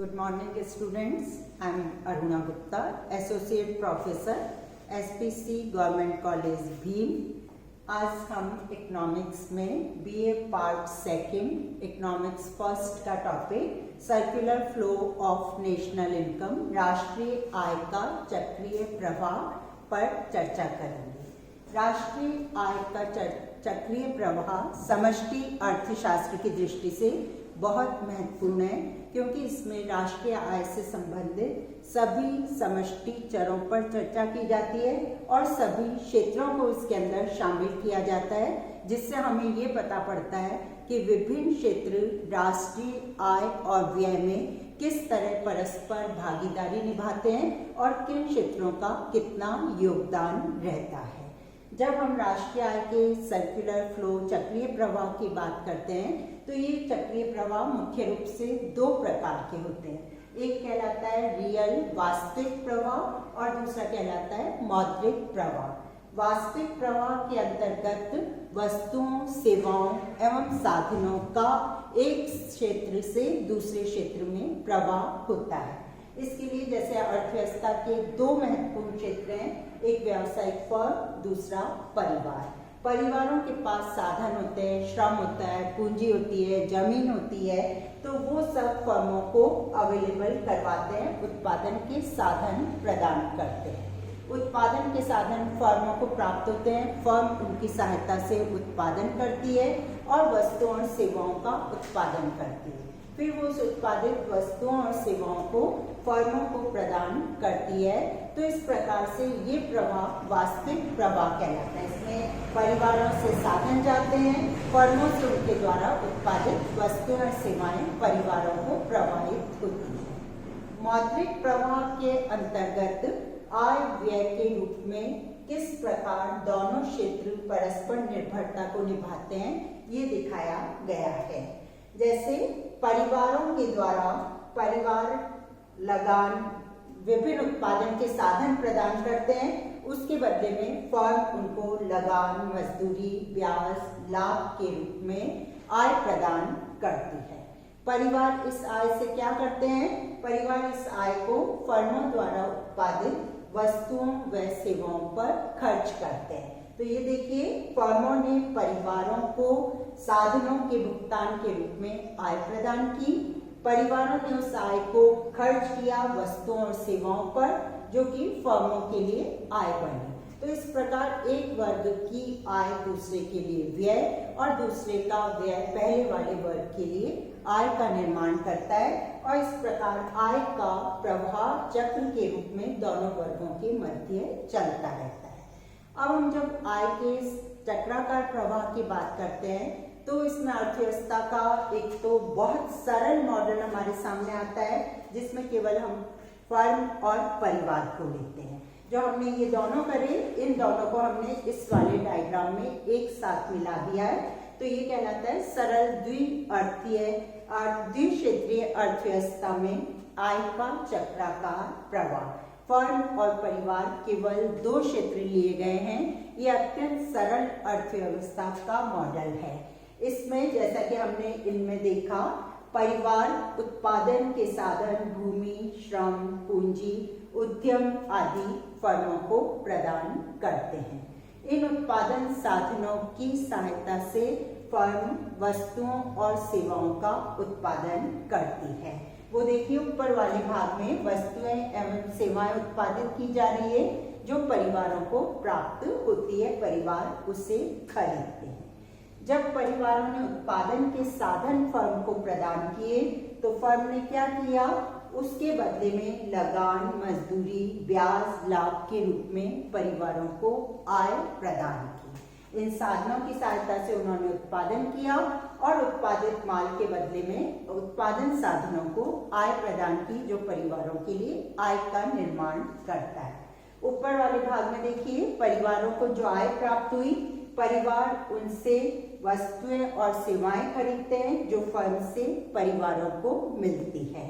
Good morning students. I am Aruna Gupta, Associate Professor, SPC government college Bhim. आज हम economics में BA part second economics first का topic circular flow of national income, राष्ट्रीय आय का चक्रीय प्रवाह पर चर्चा करेंगे। राष्ट्रीय आय का चक्रीय प्रवाह समष्टि अर्थशास्त्र की दृष्टि से बहुत महत्वपूर्ण है, क्योंकि इसमें राष्ट्रीय आय से संबंधित सभी समष्टि चरों पर चर्चा की जाती है और सभी क्षेत्रों को इसके अंदर शामिल किया जाता है, जिससे हमें ये पता पड़ता है कि विभिन्न क्षेत्र राष्ट्रीय आय और व्यय में किस तरह परस्पर भागीदारी निभाते हैं और किन क्षेत्रों का कितना योगदान रहता है। जब हम राष्ट्रीय आय के सर्कुलर फ्लो चक्रीय प्रवाह की बात करते हैं तो ये चक्रीय प्रवाह मुख्य रूप से दो प्रकार के होते हैं। एक कहलाता है रियल वास्तविक प्रवाह और दूसरा कहलाता है मौद्रिक प्रवाह। वास्तविक प्रवाह के अंतर्गत वस्तुओं, सेवाओं एवं साधनों का एक क्षेत्र से दूसरे क्षेत्र में प्रवाह होता है। इसके लिए जैसे अर्थव्यवस्था के दो महत्वपूर्ण क्षेत्र हैं, एक व्यावसायिक फर्म, दूसरा परिवार। परिवारों के पास साधन होते हैं, श्रम होता है, पूंजी होती है, जमीन होती है, तो वो सब फर्मों को अवेलेबल करवाते हैं, उत्पादन के साधन प्रदान करते हैं। उत्पादन के साधन फर्मों को प्राप्त होते हैं, फर्म उनकी सहायता से उत्पादन करती है और वस्तुओं और सेवाओं का उत्पादन करती है। फिर वो उस उत्पादित वस्तुओं और सेवाओं को फर्मों को प्रदान करती है। तो इस प्रकार से ये प्रवाह वास्तविक प्रवाह कहलाता है। इसमें परिवारों से साधन जाते हैं, फर्मों से उनके द्वारा उत्पादित वस्तुएं और सेवाएं परिवारों को प्रवाहित होती हैं। मौद्रिक प्रवाह के अंतर्गत आय व्यय के रूप में किस प्रकार दोनों क्षेत्र परस्पर निर्भरता को निभाते हैं, ये दिखाया गया है। जैसे परिवारों के द्वारा परिवार लगान विभिन्न उत्पादन के साधन प्रदान करते हैं, उसके बदले में फर्म उनको लगान, मजदूरी, ब्याज, लाभ के रूप में आय प्रदान करती है। परिवार इस आय से क्या करते हैं? परिवार इस आय को फर्मों द्वारा उत्पादित वस्तुओं व सेवाओं पर खर्च करते हैं। तो ये देखिए, फर्मों ने परिवारों को साधनों के भुगतान के रूप में आय प्रदान की, परिवारों ने उस आय को खर्च किया वस्तुओं और सेवाओं पर, जो कि फर्मों के लिए आय बनी। तो इस प्रकार एक वर्ग की आय दूसरे के लिए व्यय और दूसरे का व्यय पहले वाले वर्ग के लिए आय का निर्माण करता है, और इस प्रकार आय का प्रवाह चक्र के रूप में दोनों वर्गों के मध्य चलता रहता है। अब हम जब आय के चक्राकार प्रवाह की बात करते हैं तो इसमें अर्थव्यवस्था का एक तो बहुत सरल मॉडल हमारे सामने आता है, जिसमें केवल हम फर्म और परिवार को लेते हैं। जो हमने ये दोनों करे, इन दोनों को हमने इस वाले डायग्राम में एक साथ मिला दिया है, तो ये कहलाता है सरल द्विक्षेत्रीय अर्थव्यवस्था में आय का चक्राकार प्रवाह। फर्म और परिवार केवल दो क्षेत्र लिए गए हैं। ये अत्यंत सरल अर्थव्यवस्था का मॉडल है। इसमें जैसा कि हमने इनमें देखा, परिवार उत्पादन के साधन भूमि, श्रम, पूंजी, उद्यम आदि फर्मों को प्रदान करते हैं। इन उत्पादन साधनों की सहायता से फर्म वस्तुओं और सेवाओं का उत्पादन करती है। वो देखिए, ऊपर वाले भाग में वस्तुएं एवं सेवाएं उत्पादित की जा रही है, जो परिवारों को प्राप्त होती है, परिवार उसे खरीदते हैं। जब परिवारों ने उत्पादन के साधन फर्म को प्रदान किए तो फर्म ने क्या किया? उसके बदले में लगान, मजदूरी, ब्याज, लाभ के रूप में परिवारों को आय प्रदान की। इन साधनों की सहायता से उन्होंने उत्पादन किया और उत्पादित माल के बदले में उत्पादन साधनों को आय प्रदान की, जो परिवारों के लिए आय का निर्माण करता है। ऊपर वाले भाग में देखिए, परिवारों को जो आय प्राप्त हुई, परिवार उनसे वस्तुएं और सेवाएं खरीदते हैं, जो फर्म से परिवारों को मिलती है।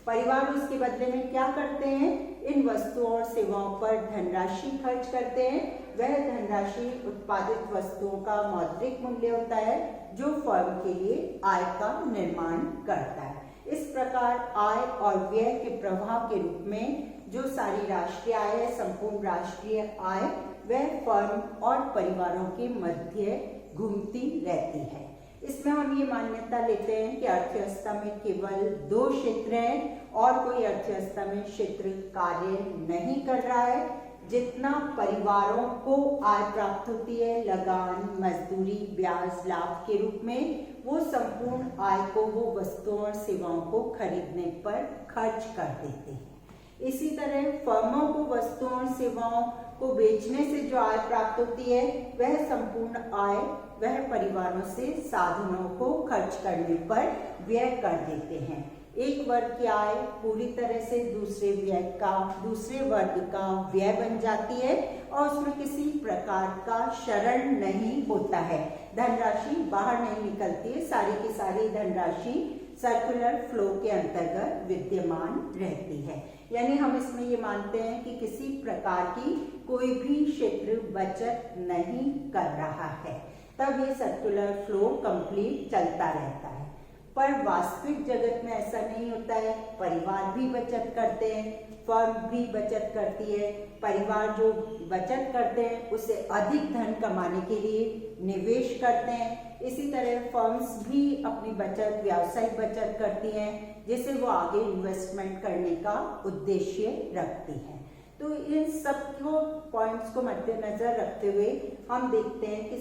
परिवार उसके बदले में क्या करते हैं? इन वस्तुओं और सेवाओं पर धनराशि खर्च करते हैं। वह धनराशि उत्पादित वस्तुओं का मौद्रिक मूल्य होता है, जो फर्म के लिए आय का निर्माण करता है। इस प्रकार आय और व्यय के प्रवाह के रूप में जो सारी राष्ट्रीय आय है, संपूर्ण राष्ट्रीय आय, वह फर्म और परिवारों के मध्य घूमती रहती है। इसमें हम ये मान्यता लेते हैं कि अर्थव्यवस्था में केवल दो क्षेत्र हैं और कोई अर्थव्यवस्था में क्षेत्र कार्य नहीं कर रहा है। जितना परिवारों को आय प्राप्त होती है लगान, मजदूरी, ब्याज, लाभ के रूप में, वो संपूर्ण आय को वो वस्तुओं और सेवाओं को खरीदने पर खर्च कर देते हैं। इसी तरह फर्मों को वस्तुओं और सेवाओं को बेचने से जो आय प्राप्त होती है, वह संपूर्ण आय वह परिवारों से साधनों को खर्च करने पर व्यय कर देते हैं। एक वर्ग की आय पूरी तरह से दूसरे वर्ग का व्यय बन जाती है और उसमें किसी प्रकार का शरण नहीं होता है, धनराशि बाहर नहीं निकलती है, सारी की सारी धनराशि सर्कुलर फ्लो के अंतर्गत विद्यमान रहती है। यानी हम इसमें ये मानते हैं कि किसी प्रकार की कोई भी क्षेत्र बचत नहीं कर रहा है, तब ये सर्कुलर फ्लो कंप्लीट चलता रहता है। पर वास्तविक जगत में ऐसा नहीं होता है। परिवार भी बचत करते हैं, फर्म भी बचत करती है। परिवार जो बचत करते हैं उसे अधिक धन कमाने के लिए निवेश करते हैं। इसी तरह फर्म्स भी अपनी बचत, व्यावसायिक बचत करती हैं, जिसे वो आगे इन्वेस्टमेंट करने का उद्देश्य रखती हैं। तो इन सब पॉइंट्स को मद्देनजर रखते हुए हम देखते हैं कि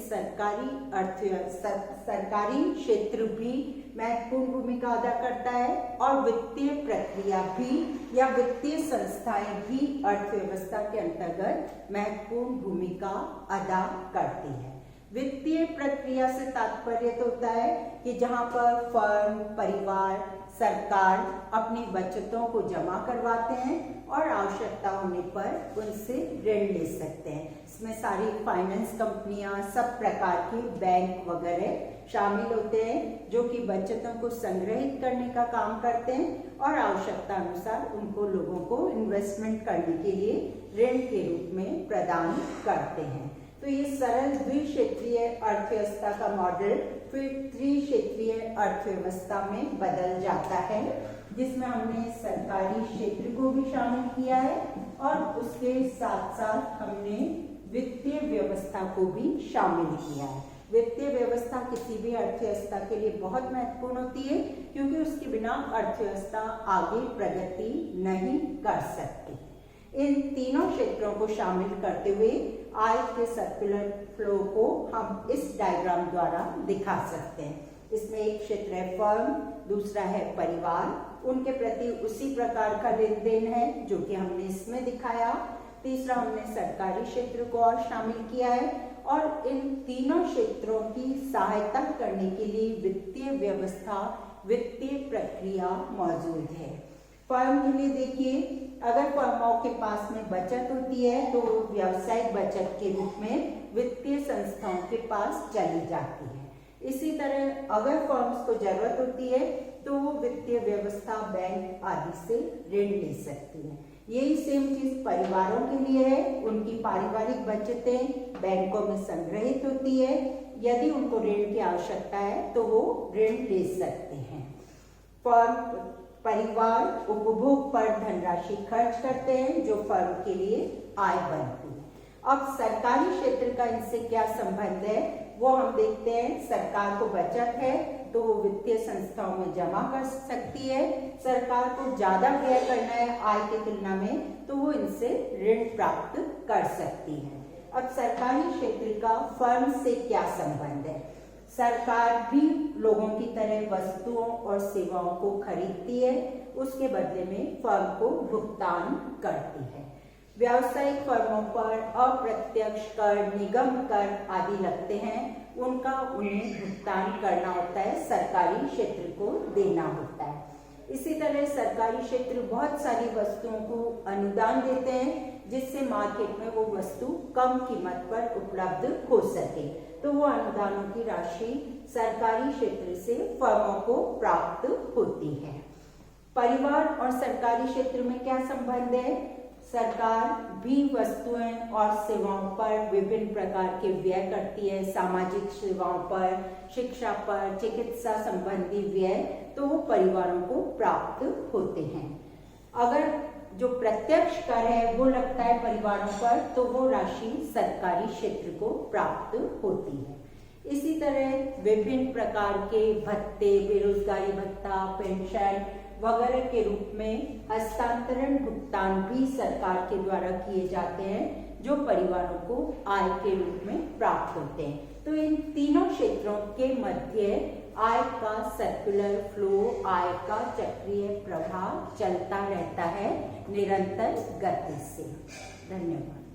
सरकारी क्षेत्र भी महत्वपूर्ण भूमिका अदा करता है और वित्तीय प्रक्रिया भी या वित्तीय संस्थाएं भी अर्थव्यवस्था के अंतर्गत महत्वपूर्ण भूमिका अदा करती है। वित्तीय प्रक्रिया से तात्पर्य तो होता है कि जहां पर फर्म, परिवार, सरकार अपनी बचतों को जमा करवाते हैं और आवश्यकता होने पर उनसे ऋण ले सकते हैं। इसमें सारी फाइनेंस कंपनियां, सब प्रकार के बैंक वगैरह शामिल होते हैं जो कि बचतों को संग्रहित करने का काम करते हैं और आवश्यकता अनुसार उनको लोगों को इन्वेस्टमेंट करने के लिए ऋण के रूप में प्रदान करते हैं। तो ये सरल द्विक्षेत्रीय अर्थव्यवस्था का मॉडल फिर त्रिक्षेत्रीय अर्थव्यवस्था में बदल जाता है, जिसमें हमने सरकारी क्षेत्र को भी शामिल किया है और उसके साथ साथ हमने वित्तीय व्यवस्था को भी शामिल किया है। वित्तीय व्यवस्था किसी भी अर्थव्यवस्था के लिए बहुत महत्वपूर्ण होती है, क्योंकि उसके बिना अर्थव्यवस्था आगे प्रगति नहीं कर सकती। इन तीनों क्षेत्रों को शामिल करते हुए आय के सर्कुलर फ्लो को हम इस डायग्राम द्वारा दिखा सकते हैं। इसमें एक क्षेत्र है फर्म, दूसरा है परिवार, उनके प्रति उसी प्रकार का लेन देन है जो कि हमने इसमें दिखाया। तीसरा हमने सरकारी क्षेत्र को और शामिल किया है और इन तीनों क्षेत्रों की सहायता करने के लिए वित्तीय व्यवस्था, वित्तीय प्रक्रिया मौजूद है। फर्म के लिए देखिए, अगर फर्मों के पास में बचत होती है तो व्यावसायिक बचत के रूप में वित्तीय संस्थाओं के पास चली जाती है। इसी तरह अगर फर्म्स को जरूरत होती है तो वो वित्तीय व्यवस्था, बैंक आदि से ऋण ले सकती है। यही सेम चीज परिवारों के लिए है। उनकी पारिवारिक बचतें बैंकों में संग्रहित होती है। यदि उनको ऋण की आवश्यकता है तो वो ऋण ले सकते हैं। परिवार उपभोग पर धनराशि खर्च करते हैं जो फर्म के लिए आय बनती है। अब सरकारी क्षेत्र का इनसे क्या संबंध है वो हम देखते हैं। सरकार को बचत है तो वो वित्तीय संस्थाओं में जमा कर सकती है। सरकार को ज्यादा व्यय करना है आय की तुलना में तो वो इनसे ऋण प्राप्त कर सकती है। अब सरकारी क्षेत्र का फर्म से क्या संबंध है? सरकार भी लोगों की तरह वस्तुओं और सेवाओं को खरीदती है, उसके बदले में फर्म को भुगतान करती है। व्यावसायिक फर्मों पर अप्रत्यक्ष कर, निगम कर आदि लगते हैं, उनका उन्हें भुगतान करना होता है, सरकारी क्षेत्र को देना होता है। इसी तरह सरकारी क्षेत्र बहुत सारी वस्तुओं को अनुदान देते हैं जिससे मार्केट में वो वस्तु कम कीमत पर उपलब्ध हो सके, तो वो अनुदानों की राशि सरकारी क्षेत्र से फर्मों को प्राप्त होती है। परिवार और सरकारी क्षेत्र में क्या संबंध है? सरकार भी वस्तुओं और सेवाओं पर विभिन्न प्रकार के व्यय करती है। सामाजिक सेवाओं पर, शिक्षा पर, चिकित्सा संबंधी व्यय तो वो परिवारों को प्राप्त होते हैं। अगर जो प्रत्यक्ष कर है वो लगता है परिवारों पर, तो वो राशि सरकारी क्षेत्र को प्राप्त होती है। इसी तरह विभिन्न प्रकार के भत्ते, बेरोजगारी भत्ता, पेंशन वगैरह के रूप में हस्तांतरण भुगतान भी सरकार के द्वारा किए जाते हैं, जो परिवारों को आय के रूप में प्राप्त होते हैं। तो इन तीनों क्षेत्रों के मध्य आय का सर्कुलर फ्लो, आय का चक्रीय प्रवाह चलता रहता है निरंतर गति से। धन्यवाद।